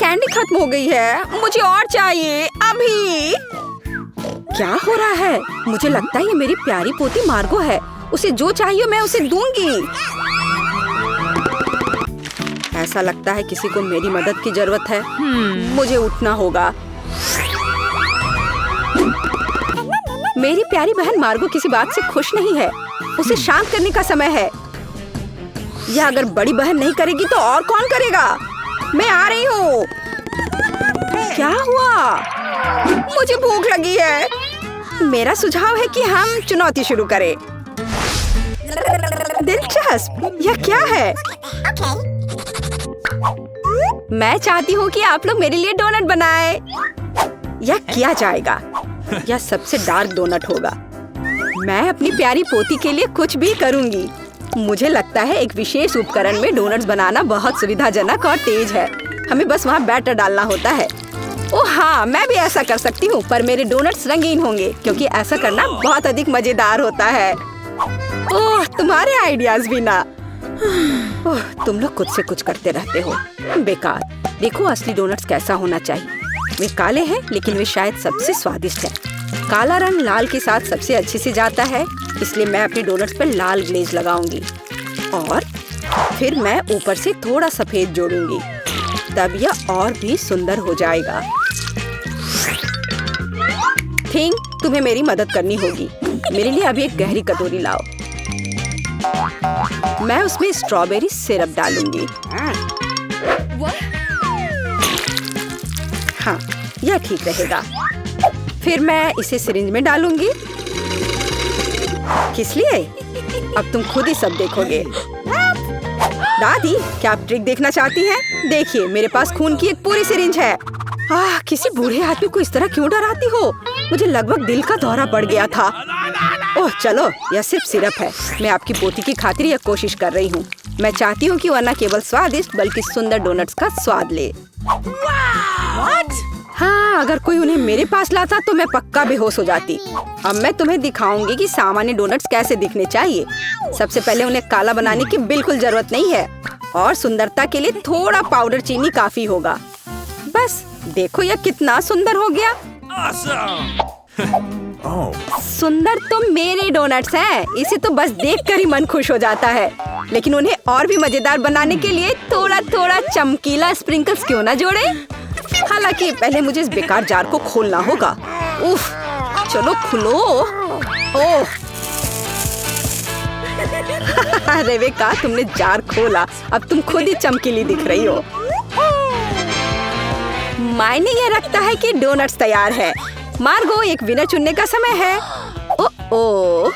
Candy खत्म हो गई है, मुझे और चाहिए अभी। क्या हो रहा है? मुझे लगता है ये मेरी प्यारी पोती मार्गो है। उसे जो चाहिए मैं उसे दूंगी। ऐसा लगता है किसी को मेरी मदद की जरूरत है। मुझे उठना होगा। मेरी प्यारी बहन मार्गो किसी बात से खुश नहीं है। उसे शांत करने का समय है। या अगर बड़ी बहन नहीं करेगी तो और कौन करेगा? मैं आ रही हूँ। क्या हुआ? मुझे भूख लगी है। मेरा सुझाव है कि हम चुनौती शुरू करें। दिलचस्प। यह क्या है? मैं चाहती हूँ कि आप लोग मेरे लिए डोनट बनाएं। यह किया जाएगा। यह सबसे डार्क डोनट होगा। मैं अपनी प्यारी पोती के लिए कुछ भी करूँगी। मुझे लगता है एक विशेष उपकरण में डोनट्स बनाना बहुत सुविधाजनक और तेज है। हमें बस वहाँ बैटर डालना होता है। ओह हाँ, मैं भी ऐसा कर सकती हूँ, पर मेरे डोनट्स रंगीन होंगे क्योंकि ऐसा करना बहुत अधिक मजेदार होता है। ओह, तुम्हारे आइडियाज भी ना। ओह, तुम लोग खुद से कुछ करते रहते हो। बेकार। देखो असली डोनट्स कैसा होना चाहिए। वे काले हैं लेकिन वे शायद सबसे स्वादिष्ट हैं। काला रंग लाल के साथ सबसे अच्छे से जाता है, इसलिए मैं अपने डोनट्स पर लाल ग्लेज लगाऊंगी और फिर मैं ऊपर से थोड़ा सफेद जोड़ूंगी। तब यह और भी सुंदर हो जाएगा। थिंग, तुम्हें मेरी मदद करनी होगी। मेरे लिए अभी एक गहरी कटोरी लाओ। मैं उसमें स्ट्रॉबेरी सिरप डालूंगी। हाँ, यह ठीक रहेगा। फिर मैं इसे सिरिंज में डालूंगी। किस लिए? अब तुम खुद ही सब देखोगे। दादी, क्या आप ट्रिक देखना चाहती हैं? देखिए, मेरे पास खून की एक पूरी सिरिंज है। किसी बूढ़े आदमी को इस तरह क्यों डराती हो? मुझे लगभग दिल का दौरा पड़ गया था। ओह चलो, यह सिर्फ सिरप है। मैं आपकी पोती की खातिर यह कोशिश कर रही हूँ। मैं चाहती हूँ कि वह न केवल स्वादिष्ट बल्कि सुंदर डोनट्स का स्वाद ले। हाँ, अगर कोई उन्हें मेरे पास लाता तो मैं पक्का बेहोश हो जाती। अब मैं तुम्हें दिखाऊंगी कि सामान्य डोनट्स कैसे दिखने चाहिए। सबसे पहले उन्हें काला बनाने की बिल्कुल जरूरत नहीं है और सुंदरता के लिए थोड़ा पाउडर चीनी काफी होगा। बस देखो यह कितना सुंदर हो गया। सुंदर तो मेरे डोनट्स हैं। इसे तो बस देखकर ही मन खुश हो जाता है। लेकिन उन्हें और भी मजेदार बनाने के लिए थोड़ा थोड़ा चमकीला स्प्रिंकल्स क्यों ना जोड़े। हालांकि पहले मुझे इस बेकार जार को खोलना होगा। उफ, चलो खुलो। ओह रेबेका, तुमने जार खोला। अब तुम खुद ही चमकीली दिख रही हो। मायने ये रखता है कि डोनट्स तैयार है। मार्गो, एक विनर चुनने का समय है। ओह,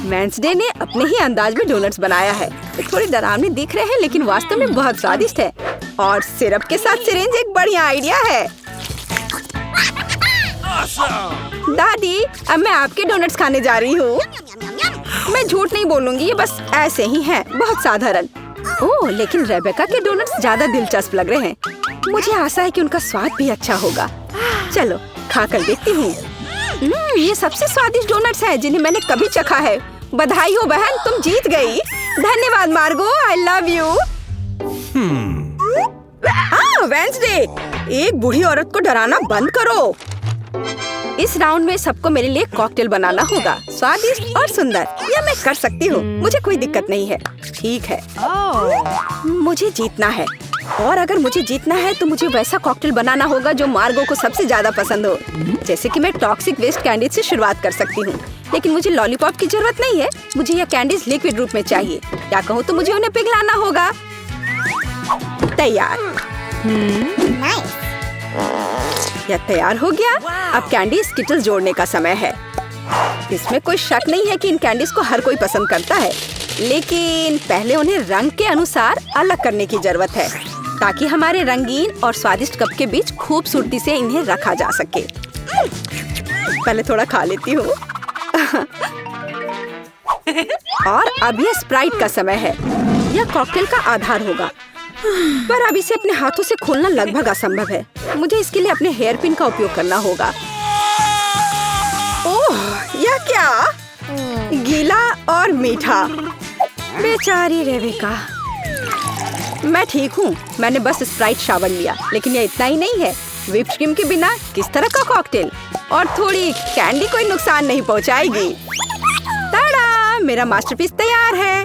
वेंसडे ने अपने ही अंदाज में डोनट्स बनाया है। थोड़े डरावने दिख रहे हैं लेकिन वास्तव में बहुत स्वादिष्ट है। और सिरप के साथ सिरिंज एक बढ़िया आइडिया है। दादी, अब मैं आपके डोनट्स खाने जा रही हूँ। मैं झूठ नहीं बोलूंगी, ये बस ऐसे ही हैं, बहुत साधारण। ओह, लेकिन रेबेका के डोनट्स ज्यादा दिलचस्प लग रहे हैं। मुझे आशा है कि उनका स्वाद भी अच्छा होगा। चलो खाकर देखती हूँ। ये सबसे स्वादिष्ट डोनट्स हैं जिन्हें मैंने कभी चखा है। बधाई हो बहन, तुम जीत गई। धन्यवाद मार्गो, आई लव यू। वेंसडे, एक बूढ़ी औरत को डराना बंद करो। इस राउंड में सबको मेरे लिए कॉकटेल बनाना होगा, स्वादिष्ट और सुंदर। यह मैं कर सकती हूँ, मुझे कोई दिक्कत नहीं है। ठीक है, मुझे जीतना है और अगर मुझे जीतना है तो मुझे वैसा कॉकटेल बनाना होगा जो मार्गो को सबसे ज्यादा पसंद हो। जैसे कि मैं टॉक्सिक वेस्ट कैंडीज से शुरुआत कर सकती हूँ, लेकिन मुझे लॉलीपॉप की जरूरत नहीं है। मुझे यह कैंडीज लिक्विड रूप में चाहिए। क्या कहूँ तो मुझे उन्हें पिघलाना होगा। तैयार। यह तैयार हो गया। अब कैंडी स्किटल्स जोड़ने का समय है। इसमें कोई शक नहीं है कि इन कैंडीज को हर कोई पसंद करता है, लेकिन पहले उन्हें रंग के अनुसार अलग करने की जरूरत है ताकि हमारे रंगीन और स्वादिष्ट कप के बीच खूबसूरती से इन्हें रखा जा सके। पहले थोड़ा खा लेती हूँ। और अब यह स्प्राइट का समय है। यह कॉकटेल का आधार होगा, पर अब इसे अपने हाथों से खोलना लगभग असंभव है। मुझे इसके लिए अपने हेयर पिन का उपयोग करना होगा। ओह, यह क्या? गीला और मीठा। बेचारी रेबेका। मैं ठीक हूँ। मैंने बस स्प्राइट शावर लिया, लेकिन ये इतना ही नहीं है। व्हिप क्रीम के बिना किस तरह का कॉकटेल? और थोड़ी कैंडी कोई नुकसान नहीं पहुँचाएगी। ताड़ा, मेरा मास्टरपीस तैयार है।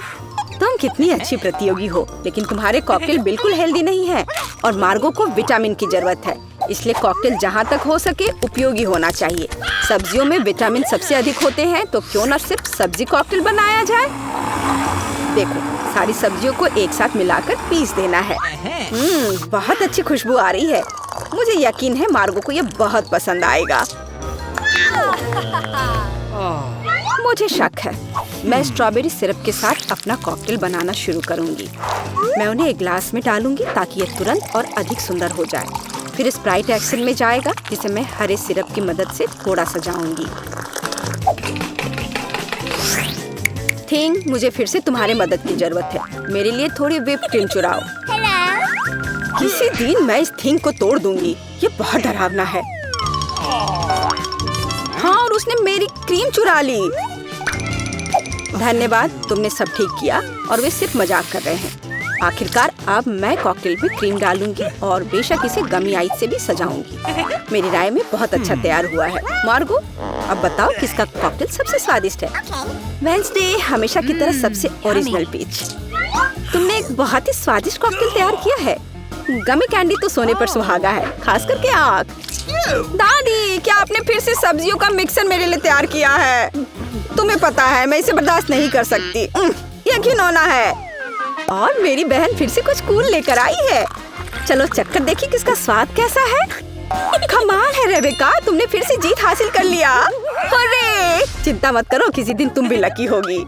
तुम कितनी अच्छी प्रतियोगी हो, लेकिन तुम्हारे कॉकटेल बिल्कुल हेल्दी नहीं है और मार्गो को विटामिन की जरूरत है। इसलिए कॉकटेल जहाँ तक हो सके उपयोगी होना चाहिए। सब्जियों में विटामिन सबसे अधिक होते हैं, तो क्यों न सिर्फ सब्जी कॉकटेल बनाया जाए। देखो, सारी सब्जियों को एक साथ मिलाकर पीस देना है। बहुत अच्छी खुशबू आ रही है। मुझे यकीन है मार्गो को ये बहुत पसंद आएगा। मुझे शक है। मैं स्ट्रॉबेरी सिरप के साथ अपना कॉकटेल बनाना शुरू करूंगी। मैं उन्हें एक ग्लास में डालूंगी ताकि ये तुरंत और अधिक सुंदर हो जाए। फिर स्प्राइट एक्शन में जाएगा, जिसे मैं हरे सिरप की मदद से थोड़ा सजाऊंगी। थिंग, मुझे फिर से तुम्हारी मदद की जरूरत है। मेरे लिए थोड़ी व्हिप क्रीम चुराओ। किसी दिन मैं इस थिंग को तोड़ दूंगी। ये बहुत डरावना है। हाँ, और उसने मेरी क्रीम चुरा ली। धन्यवाद, तुमने सब ठीक किया। और वे सिर्फ मजाक कर रहे हैं। आखिरकार अब मैं कॉकटेल में क्रीम डालूंगी और बेशक इसे गमी आइस से भी सजाऊंगी। मेरी राय में बहुत अच्छा तैयार हुआ है। मार्गो, अब बताओ किसका कॉकटेल सबसे स्वादिष्ट है? वेडनेसडे हमेशा की तरह सबसे ओरिजिनल पीच। तुमने एक बहुत ही स्वादिष्ट कॉकटेल तैयार किया है। गमी कैंडी तो सोने पर सुहागा है, खास करके आँख। दादी, क्या आपने फिर से सब्जियों का मिक्सर मेरे लिए तैयार किया है? तुम्हें पता है मैं इसे बर्दाश्त नहीं कर सकती। ये घिनौना है। और मेरी बहन फिर से कुछ कूल लेकर आई है। चलो चक्कर देखिए किसका स्वाद कैसा है। कमाल है रेबेका, तुमने फिर से जीत हासिल कर लिया। अरे चिंता मत करो, किसी दिन तुम भी लकी होगी।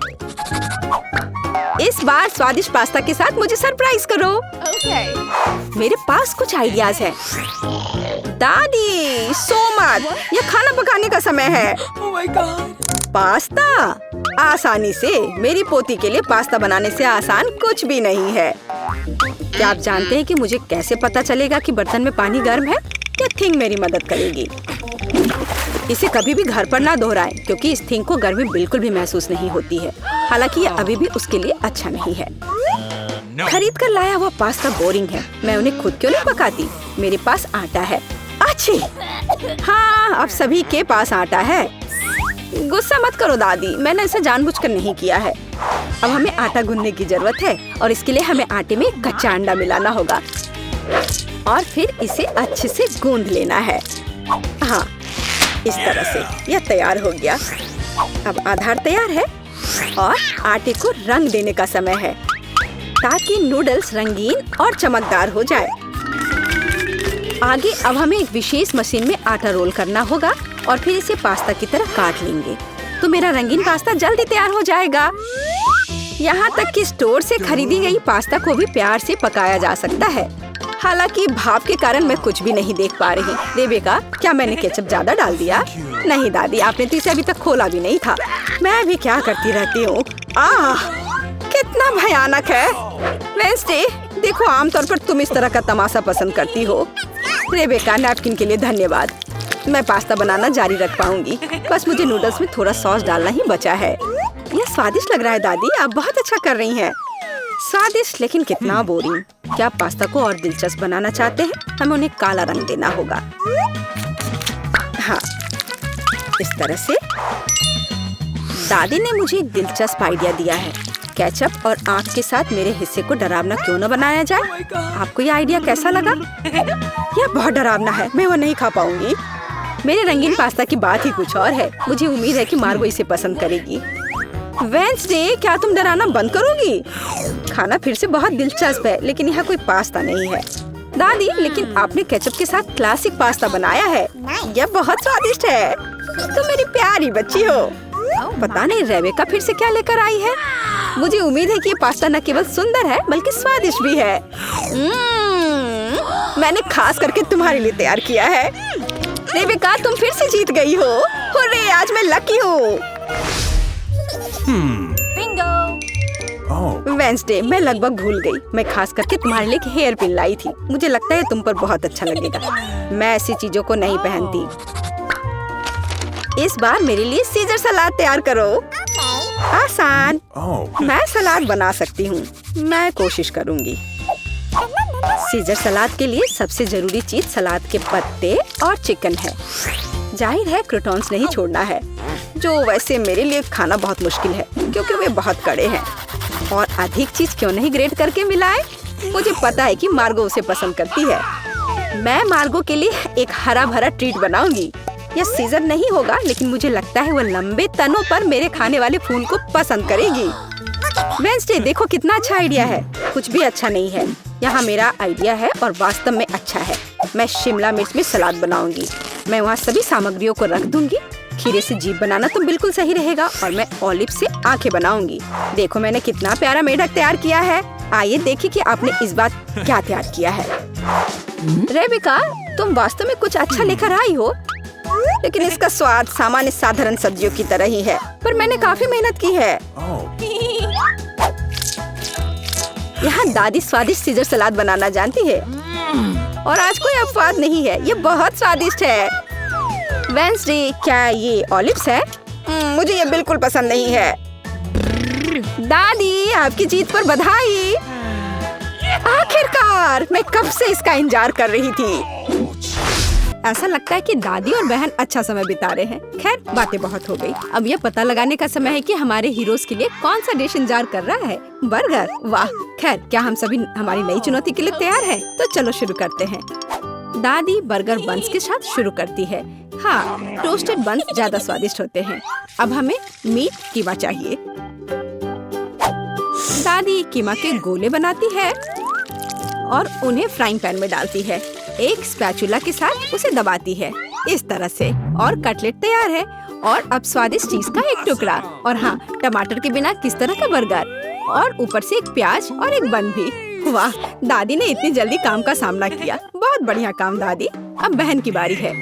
इस बार स्वादिष्ट पास्ता के साथ मुझे सरप्राइज करो। मेरे पास कुछ आइडियाज है। दादी, सो मत, ये खाना पकाने का समय है। पास्ता? आसानी से। मेरी पोती के लिए पास्ता बनाने से आसान कुछ भी नहीं है। क्या आप जानते हैं कि मुझे कैसे पता चलेगा कि बर्तन में पानी गर्म है? ये थिंग मेरी मदद करेगी। इसे कभी भी घर पर ना दोहराएं, क्योंकि इस थिंग को गर्मी बिल्कुल भी महसूस नहीं होती है। हालांकि ये अभी भी उसके लिए अच्छा नहीं है। खरीद कर लाया हुआ पास्ता बोरिंग है। मैं उन्हें खुद क्यों नहीं पकाती? मेरे पास आटा है। अच्छी। हाँ, अब सभी के पास आटा है। गुस्सा मत करो दादी, मैंने इसे जानबूझकर नहीं किया है। अब हमें आटा गूंदने की जरूरत है और इसके लिए हमें आटे में कच्चा अंडा मिलाना होगा और फिर इसे अच्छे से गूंद लेना है। हाँ, इस तरह से यह तैयार हो गया। अब आधार तैयार है और आटे को रंग देने का समय है ताकि नूडल्स रंगीन और चमकदार हो जाए। आगे अब हमें एक विशेष मशीन में आटा रोल करना होगा और फिर इसे पास्ता की तरह काट लेंगे, तो मेरा रंगीन पास्ता जल्दी तैयार हो जाएगा। यहाँ तक कि स्टोर से खरीदी गई पास्ता को भी प्यार से पकाया जा सकता है। हालांकि भाप के कारण मैं कुछ भी नहीं देख पा रही। रेबेका, क्या मैंने केचप ज्यादा डाल दिया? नहीं दादी, आपने तो इसे अभी तक खोला भी नहीं था। मैं भी क्या करती रहती हूँ। कितना भयानक है। वेडनेसडे, देखो आमतौर पर तुम इस तरह का तमाशा पसंद करती हो। रेबेका, नैपकिन के लिए धन्यवाद। मैं पास्ता बनाना जारी रख पाऊंगी। बस मुझे नूडल्स में थोड़ा सॉस डालना ही बचा है। यह स्वादिष्ट लग रहा है दादी, आप बहुत अच्छा कर रही हैं। स्वादिष्ट, लेकिन कितना बोरिंग। क्या आप पास्ता को और दिलचस्प बनाना चाहते हैं? हमें उन्हें काला रंग देना होगा। हाँ, इस तरह से। दादी ने मुझे एक दिलचस्प आइडिया दिया है। केचप और आँख के साथ मेरे हिस्से को डरावना क्यों न बनाया जाए? आपको ये आइडिया कैसा लगा? यह बहुत डरावना है, मैं वो नहीं खा पाऊंगी। मेरे रंगीन पास्ता की बात ही कुछ और है। मुझे उम्मीद है कि मार्गो इसे पसंद करेगी। वेडनेसडे, क्या तुम डराना बंद करोगी? खाना फिर से बहुत दिलचस्प है, लेकिन यहाँ कोई पास्ता नहीं है। दादी, लेकिन आपने केचप के साथ क्लासिक पास्ता बनाया है। यह बहुत स्वादिष्ट है। तुम मेरी प्यारी बच्ची हो। पता नहीं रेबेका फिर से क्या लेकर आई है। मुझे उम्मीद है कि ये पास्ता न केवल सुंदर है बल्कि स्वादिष्ट भी है। मैंने खास करके तुम्हारे लिए तैयार किया है। रेबेका, तुम फिर से जीत गई हो। हुर्रे, आज मैं लकी हूँ। वेडनेसडे, मैं लगभग भूल गई। मैं खास करके तुम्हारे लिए एक हेयर पिन लाई थी। मुझे लगता है तुम पर बहुत अच्छा लगेगा। मैं ऐसी चीजों को नहीं पहनती। इस बार मेरे लिए सीजर सलाद तैयार करो। आसान। मैं सलाद बना सकती हूँ। मैं कोशिश करूँगी। सीजर सलाद के लिए सबसे जरूरी चीज सलाद के पत्ते और चिकन है। जाहिर है क्रूटॉन्स नहीं छोड़ना है, जो वैसे मेरे लिए खाना बहुत मुश्किल है क्योंकि वे बहुत कड़े हैं। और अधिक चीज क्यों नहीं ग्रेट करके मिलाए? मुझे पता है कि मार्गो उसे पसंद करती है। मैं मार्गो के लिए एक हरा भरा ट्रीट बनाऊंगी। यह सीजर नहीं होगा, लेकिन मुझे लगता है वो लंबे तनों पर मेरे खाने वाले फूल को पसंद करेगी। वेंसडे, देखो कितना अच्छा आइडिया है। कुछ भी अच्छा नहीं है, यहाँ मेरा आइडिया है और वास्तव में अच्छा है। मैं शिमला मिर्च में सलाद बनाऊंगी। मैं वहाँ सभी सामग्रियों को रख दूंगी। खीरे से जीभ बनाना तो बिल्कुल सही रहेगा और मैं ऑलिव से आंखें बनाऊंगी। देखो मैंने कितना प्यारा मेढक तैयार किया है। आइए देखिए कि आपने इस बार क्या तैयार किया है। रेबिका, तुम वास्तव में कुछ अच्छा लेकर आई हो, लेकिन इसका स्वाद सामान्य साधारण सब्जियों की तरह ही है। पर मैंने काफी मेहनत की है। यहाँ दादी स्वादिष्ट सीजर सलाद बनाना जानती है और आज कोई अपवाद नहीं है। ये बहुत स्वादिष्ट है। वेंसडे, क्या ये ऑलिव्स है? मुझे ये बिल्कुल पसंद नहीं है। दादी, आपकी जीत पर बधाई। आखिरकार, मैं कब से इसका इंतजार कर रही थी। ऐसा लगता है कि दादी और बहन अच्छा समय बिता रहे हैं। खैर, बातें बहुत हो गई। अब यह पता लगाने का समय है कि हमारे हीरोज के लिए कौन सा डिश इंतजार कर रहा है। बर्गर, वाह। खैर, क्या हम सभी हमारी नई चुनौती के लिए तैयार हैं? तो चलो शुरू करते हैं। दादी बर्गर बन्स के साथ शुरू करती है। हाँ, टोस्टेड बन्स ज्यादा स्वादिष्ट होते हैं। अब हमें मीट कीमा चाहिए। दादी कीमा के गोले बनाती है और उन्हें फ्राइंग पैन में डालती है। एक स्पैचुला के साथ उसे दबाती है इस तरह से, और कटलेट तैयार है। और अब स्वादिष्ट चीज का एक टुकड़ा, और हाँ, टमाटर के बिना किस तरह का बर्गर, और ऊपर से एक प्याज और एक बन भी। वाह, दादी ने इतनी जल्दी काम का सामना किया। बहुत बढ़िया काम दादी। अब बहन की बारी है।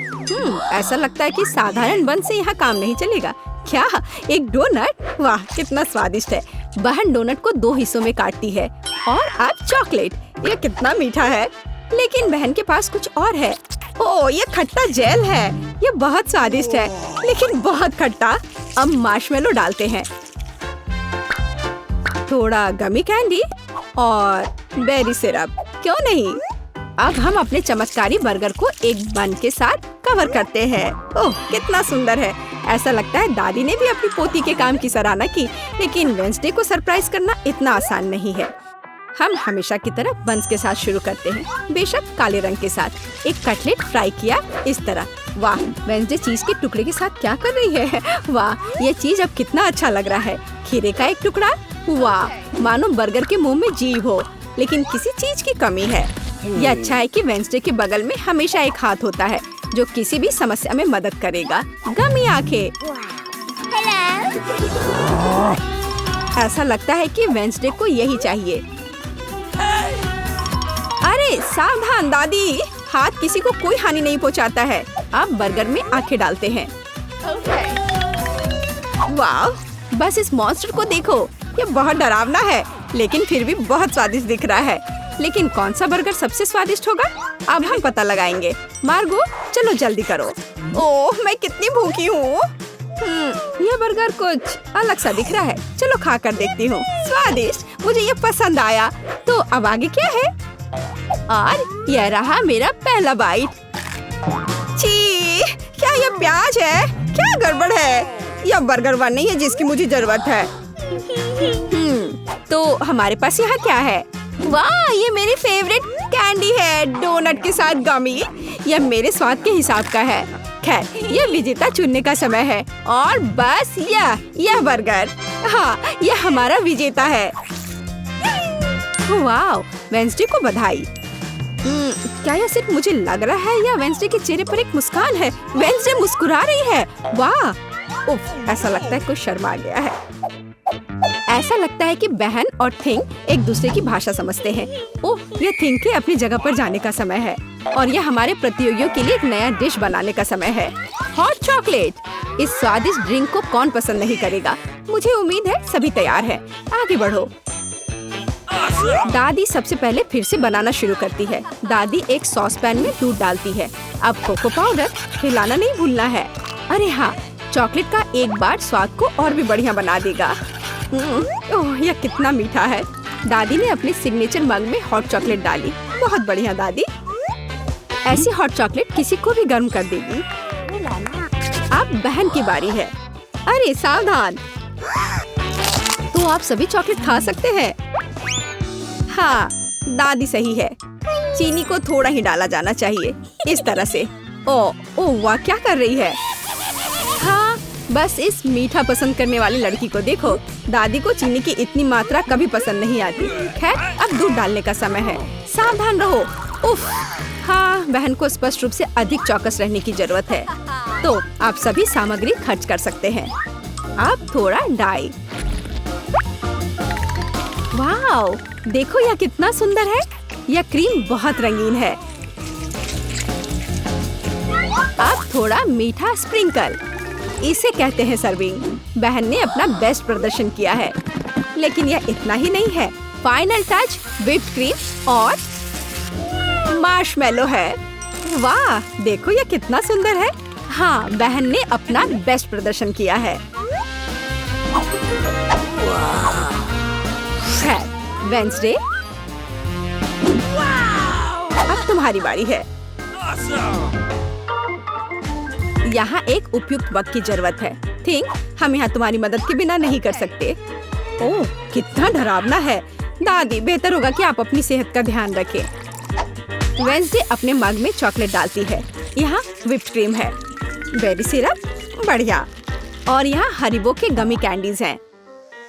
ऐसा लगता है कि साधारण बन से यहाँ काम नहीं चलेगा। क्या, एक डोनट? वाह, कितना स्वादिष्ट है। बहन डोनट को 2 हिस्सों में काटती है। और अब चॉकलेट। ये कितना मीठा है। लेकिन बहन के पास कुछ और है। ओह, ये खट्टा जेल है। ये बहुत स्वादिष्ट है, लेकिन बहुत खट्टा। अब मार्शमेलो डालते हैं, थोड़ा गमी कैंडी और बेरी सिरप। क्यों नहीं? अब हम अपने चमत्कारी बर्गर को एक बन के साथ कवर करते हैं। ओह, कितना सुंदर है। ऐसा लगता है दादी ने भी अपनी पोती के काम की सराहना की। लेकिन वेंसडे को सरप्राइज करना इतना आसान नहीं है। हम हमेशा की तरह बन्स के साथ शुरू करते हैं, बेशक काले रंग के साथ। एक कटलेट फ्राई किया इस तरह। वाह, वेंसडे चीज के टुकड़े के साथ क्या कर रही है? वाह, ये चीज अब कितना अच्छा लग रहा है। खीरे का एक टुकड़ा। वाह, मानो बर्गर के मुंह में जीभ हो, लेकिन किसी चीज की कमी है। ये अच्छा है कि वेंसडे के बगल में हमेशा एक हाथ होता है जो किसी भी समस्या में मदद करेगा। गमी आंखें। ऐसा लगता है कि वेंसडे को यही चाहिए। अरे सावधान दादी, हाथ किसी को कोई हानि नहीं पहुंचाता है। अब बर्गर में आंखें डालते हैं। वाह, बस इस मॉन्स्टर को देखो। ये बहुत डरावना है, लेकिन फिर भी बहुत स्वादिष्ट दिख रहा है। लेकिन कौन सा बर्गर सबसे स्वादिष्ट होगा? अब हम पता लगाएंगे। मार्गो, चलो जल्दी करो। ओह, मैं कितनी भूखी हूँ। यह बर्गर कुछ अलग सा दिख रहा है। चलो खा कर देखती हूँ। स्वादिष्ट, मुझे ये पसंद आया। तो अब आगे क्या है? और यह रहा मेरा पहला बाइट। छी, क्या यह प्याज है? क्या गड़बड़ है? यह बर्गर वन नहीं है जिसकी मुझे जरूरत है। तो हमारे पास यहाँ क्या है? वाह, ये मेरी फेवरेट कैंडी है, डोनट के साथ गमी। यह मेरे स्वाद के हिसाब का है। खैर, यह विजेता चुनने का समय है। और बस यह बर्गर। हाँ, यह हमारा विजेता है। वाह, वेंसडे को बधाई। क्या यह सिर्फ मुझे लग रहा है या वेंसडे के चेहरे पर एक मुस्कान है? वेंसडे मुस्कुरा रही है। वाह, उफ, ऐसा लगता है कोई शर्मा गया है। ऐसा लगता है कि बहन और थिंग एक दूसरे की भाषा समझते हैं। ओह, यह थिंग के अपनी जगह पर जाने का समय है और यह हमारे प्रतियोगियों के लिए एक नया डिश बनाने का समय है। Hot chocolate. इस स्वादिष्ट ड्रिंक को कौन पसंद नहीं करेगा? मुझे उम्मीद है सभी तैयार हैं। आगे बढ़ो। दादी सबसे पहले फिर से बनाना शुरू करती है। दादी एक सॉस पैन में दूध डालती है। अब कोको पाउडर, हिलाना नहीं भूलना है। अरे हाँ, चॉकलेट का एक बार स्वाद को और भी बढ़िया बना देगा। ओह, यह कितना मीठा है। दादी ने अपने सिग्नेचर मग में हॉट चॉकलेट डाली बहुत बढ़िया दादी। ऐसी हॉट चॉकलेट किसी को भी गर्म कर देगी। अब बहन की बारी है। अरे सावधान, तो आप सभी चॉकलेट खा सकते हैं। हाँ, दादी सही है। चीनी को थोड़ा ही डाला जाना चाहिए, इस तरह से। ओह वाह, क्या कर रही है? हाँ, बस इस मीठा पसंद करने वाली लड़की को देखो। दादी को चीनी की इतनी मात्रा कभी पसंद नहीं आती। खैर, अब दूध डालने का समय है। सावधान रहो। उफ, हाँ, बहन को स्पष्ट रूप से अधिक चौकस रहने की जरूरत है। तो आप सभी सामग्री खर्च कर सकते हैं। अब थोड़ा डाई। वाओ, देखो यह कितना सुंदर है। यह क्रीम बहुत रंगीन है। अब थोड़ा मीठा स्प्रिंकल, इसे कहते हैं सर्विंग। बहन ने अपना बेस्ट प्रदर्शन किया है, लेकिन यह इतना ही नहीं है। फाइनल टच व्हिप्ड क्रीम और मार्शमेलो है। वाह, देखो यह कितना सुंदर है। हाँ, बहन ने अपना बेस्ट प्रदर्शन किया है। वेंसडे, अब तुम्हारी बारी है। यहाँ एक उपयुक्त वक्त की जरूरत है। थिंक, हम यहाँ तुम्हारी मदद के बिना नहीं कर सकते। ओह, कितना डरावना है। दादी, बेहतर होगा कि आप अपनी सेहत का ध्यान रखें। वेंसडे अपने मग में चॉकलेट डालती है। यहाँ व्हिप्ड क्रीम है, बेरी सिरप, बढ़िया, और यहाँ हरीबो के गमी कैंडीज हैं।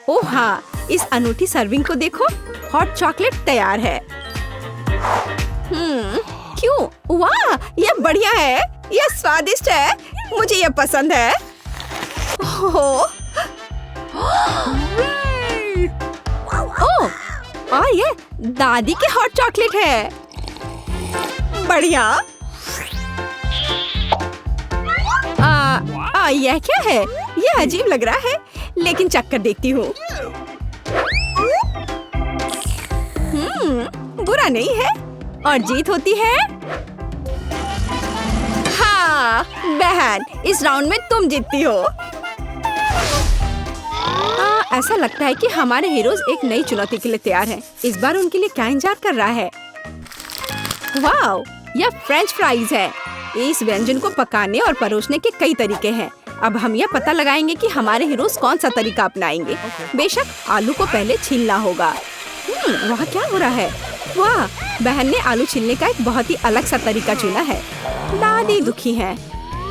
ओह हाँ, इस अनूठी सर्विंग को देखो। हॉट चॉकलेट तैयार है। क्यों? वाह, यह बढ़िया है। यह स्वादिष्ट है। मुझे यह पसंद है। ओह, और यह दादी की हॉट चॉकलेट है। बढ़िया। यह क्या है? यह अजीब लग रहा है, लेकिन चक्कर देखती हूँ। बुरा नहीं है, और जीत होती है। हाँ, बहन, इस राउंड में तुम जीतती हो। ऐसा लगता है कि हमारे हीरोज एक नई चुनौती के लिए तैयार हैं। इस बार उनके लिए क्या इंतजार कर रहा है? वाओ, यह फ्रेंच फ्राइज है। इस व्यंजन को पकाने और परोसने के कई तरीके हैं। अब हम यह पता लगाएंगे कि हमारे हीरोज कौन सा तरीका अपनाएंगे। बेशक आलू को पहले छीलना होगा। वहाँ क्या हो रहा है? वाह, बहन ने आलू छीलने का एक बहुत ही अलग सा तरीका चुना है। दादी दुखी हैं,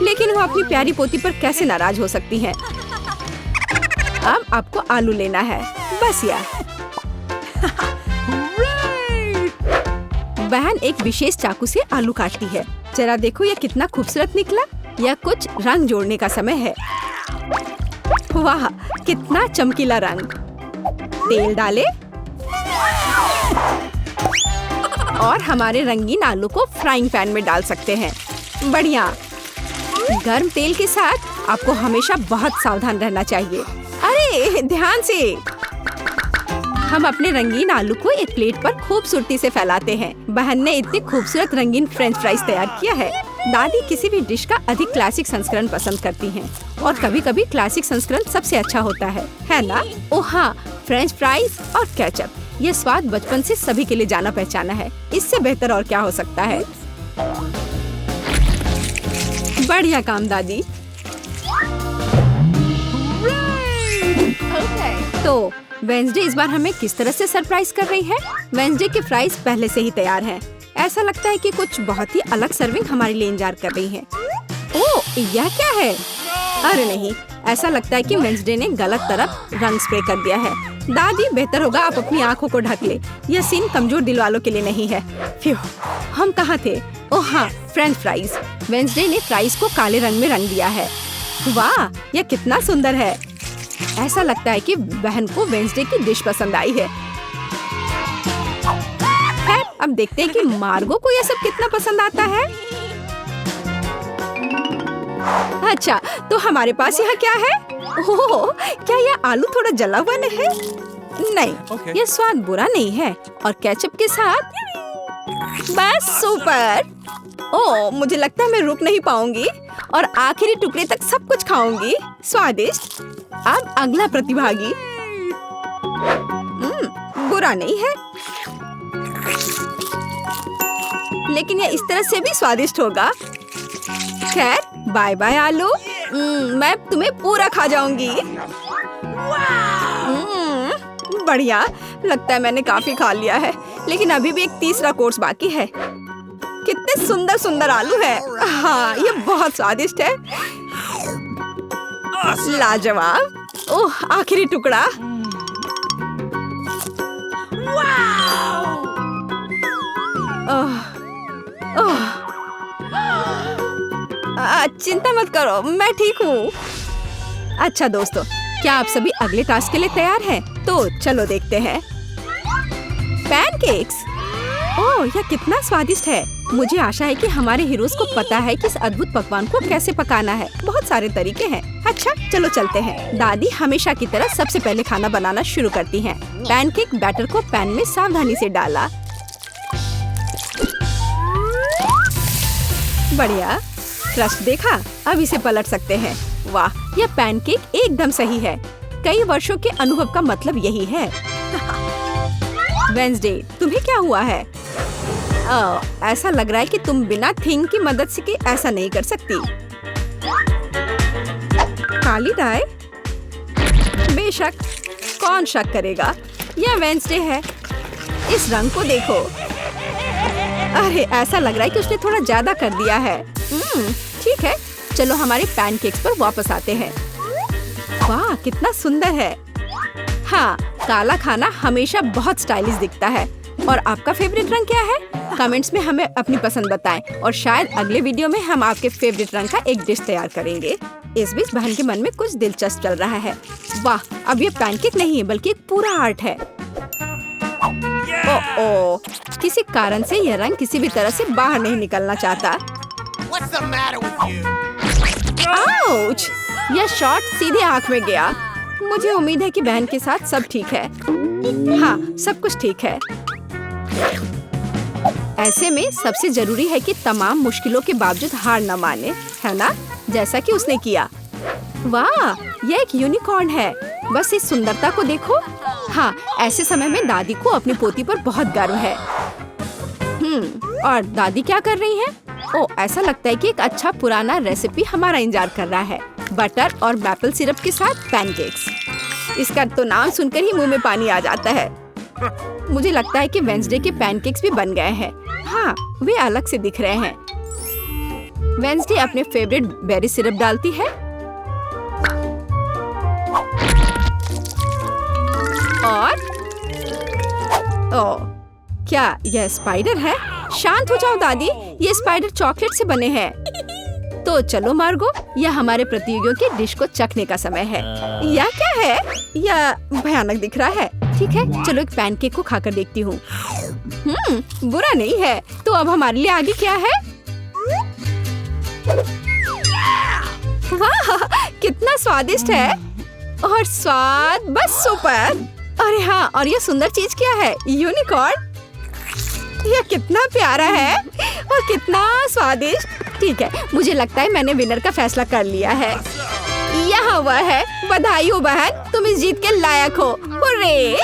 लेकिन वो अपनी प्यारी पोती पर कैसे नाराज हो सकती हैं? अब आपको आलू लेना है, बस यह। बहन एक विशेष चाकू से आलू काटती है। जरा देखो यह कितना खूबसूरत निकला। यह कुछ रंग जोड़ने का समय है। वाह, कितना चमकीला रंग। तेल डालें और हमारे रंगीन आलू को फ्राइंग पैन में डाल सकते हैं। बढ़िया। गर्म तेल के साथ आपको हमेशा बहुत सावधान रहना चाहिए। अरे ध्यान से। हम अपने रंगीन आलू को एक प्लेट पर खूबसूरती से फैलाते हैं। बहन ने इतनी खूबसूरत रंगीन फ्रेंच फ्राइज तैयार किया है। दादी किसी भी डिश का अधिक क्लासिक संस्करण पसंद करती हैं, और कभी-कभी क्लासिक संस्करण सबसे अच्छा होता है ना? ओह हाँ, फ्रेंच फ्राइज और केचप, ये स्वाद बचपन से सभी के लिए जाना पहचाना है। इससे बेहतर और क्या हो सकता है? बढ़िया काम दादी। तो वेंसडे इस बार हमें किस तरह से सरप्राइज कर रही है? वेंसडे के फ्राइज पहले से ही तैयार हैं। ऐसा लगता है कि कुछ बहुत ही अलग सर्विंग हमारे लिए इंतजार कर रही है। ओह, यह क्या है? अरे नहीं, ऐसा लगता है कि वेंसडे ने गलत तरफ रंग स्प्रे कर दिया है। दादी, बेहतर होगा आप अपनी आंखों को ढक ले। यह सीन कमजोर दिल वालों के लिए नहीं है। फ्यू, हम कहाँ थे? ओह हाँ, फ्रेंच फ्राइज। वेंसडे ने फ्राइज को काले रंग में रंग दिया है। वाह, यह कितना सुंदर है। ऐसा लगता है कि बहन को वेंसडे की डिश पसंद आई है। अब देखते हैं कि मार्गो को यह सब कितना पसंद आता है। अच्छा, तो हमारे पास यहाँ क्या है? ओह, क्या यह आलू थोड़ा जला हुआ नहीं है? नहीं, यह स्वाद बुरा नहीं है, और केचप के साथ बस सुपर। ओह, मुझे लगता है मैं रुक नहीं पाऊंगी और आखिरी टुकड़े तक सब कुछ खाऊंगी। स्वादिष्ट। अब अगला प्रतिभागी। बुरा नहीं है। लेकिन ये इस तरह से भी स्वादिष्ट होगा। खैर, बाय बाय आलू। मैं तुम्हें पूरा खा जाऊंगी। बढ़िया, लगता है मैंने काफी खा लिया है, लेकिन अभी भी एक तीसरा कोर्स बाकी है। कितने सुंदर सुंदर आलू है। हाँ, ये बहुत स्वादिष्ट है। लाजवाब। ओह, आखिरी टुकड़ा। चिंता मत करो, मैं ठीक हूँ। अच्छा दोस्तों, क्या आप सभी अगले टास्क के लिए तैयार हैं? तो चलो देखते हैं। पैनकेक्स। ओह, यह कितना स्वादिष्ट है। मुझे आशा है कि हमारे हीरोज को पता है कि इस अद्भुत पकवान को कैसे पकाना है। बहुत सारे तरीके हैं। अच्छा, चलो चलते हैं। दादी हमेशा की तरह सबसे पहले खाना बनाना शुरू करती हैं। पैनकेक बैटर को पैन में सावधानी से डाला। बढ़िया, क्रस्ट देखा? अब इसे पलट सकते हैं। वाह, यह पैनकेक एकदम सही है। कई वर्षों के अनुभव का मतलब यही है। वेंसडे, तुम्हें क्या हुआ है? ऐसा लग रहा है कि तुम बिना थिंग की मदद से कि ऐसा नहीं कर सकती। काली डाई? बेशक, कौन शक करेगा? यह वेंसडे है। इस रंग को देखो। अरे, ऐसा लग रहा है कि उसने थोड़ा ज्यादा कर दिया है। ठीक है, चलो हमारे पैनकेक्स पर वापस आते हैं। वाह, कितना सुंदर है। हाँ, काला खाना हमेशा बहुत स्टाइलिश दिखता है। और आपका फेवरेट रंग क्या है? कमेंट्स में हमें अपनी पसंद बताएं और शायद अगले वीडियो में हम आपके फेवरेट रंग का एक डिश तैयार करेंगे। इस बीच बहन के मन में कुछ दिलचस्प चल रहा है। वाह, अब ये पैनकेक नहीं है बल्कि एक पूरा आर्ट है। ओह, किसी कारण से यह रंग किसी भी तरह से बाहर नहीं निकलना चाहता। आउच! यह शॉट सीधे आंख में गया। मुझे उम्मीद है कि बहन के साथ सब ठीक है। हाँ, सब कुछ ठीक है। ऐसे में सबसे जरूरी है कि तमाम मुश्किलों के बावजूद हार न माने, है ना? जैसा कि उसने किया। वाह, यह एक यूनिकॉर्न है। बस इस सुंदरता को देखो। हाँ, ऐसे समय में दादी को अपनी पोती पर बहुत गर्व है। और दादी क्या कर रही हैं? ओह, ऐसा लगता है कि एक अच्छा पुराना रेसिपी हमारा इंतजार कर रहा है। बटर और मैपल सिरप के साथ पैनकेक्स। इसका तो नाम सुनकर ही मुंह में पानी आ जाता है। मुझे लगता है कि वेंसडे के पैनकेक्स भी बन गए हैं। हाँ, वे अलग से दिख रहे हैं। वेंसडे अपने फेवरेट बेरी सिरप डालती है और ओह, क्या यह स्पाइडर है? शांत हो जाओ दादी, ये स्पाइडर चॉकलेट से बने हैं। तो चलो मार्गो, यह हमारे प्रतियोगियों की डिश को चखने का समय है। यह क्या है? यह भयानक दिख रहा है। ठीक है, चलो एक पैनकेक को खाकर देखती हूँ। बुरा नहीं है। तो अब हमारे लिए आगे क्या है? वाह, कितना स्वादिष्ट है। और स्वाद बस सुपर। अरे हाँ, और ये सुंदर चीज क्या है? यूनिकॉर्न। यह कितना प्यारा है और कितना स्वादिष्ट। ठीक है, मुझे लगता है मैंने विनर का फैसला कर लिया है। यहाँ वह है। बधाई हो बहन, तुम इस जीत के लायक हो। हुर्रे!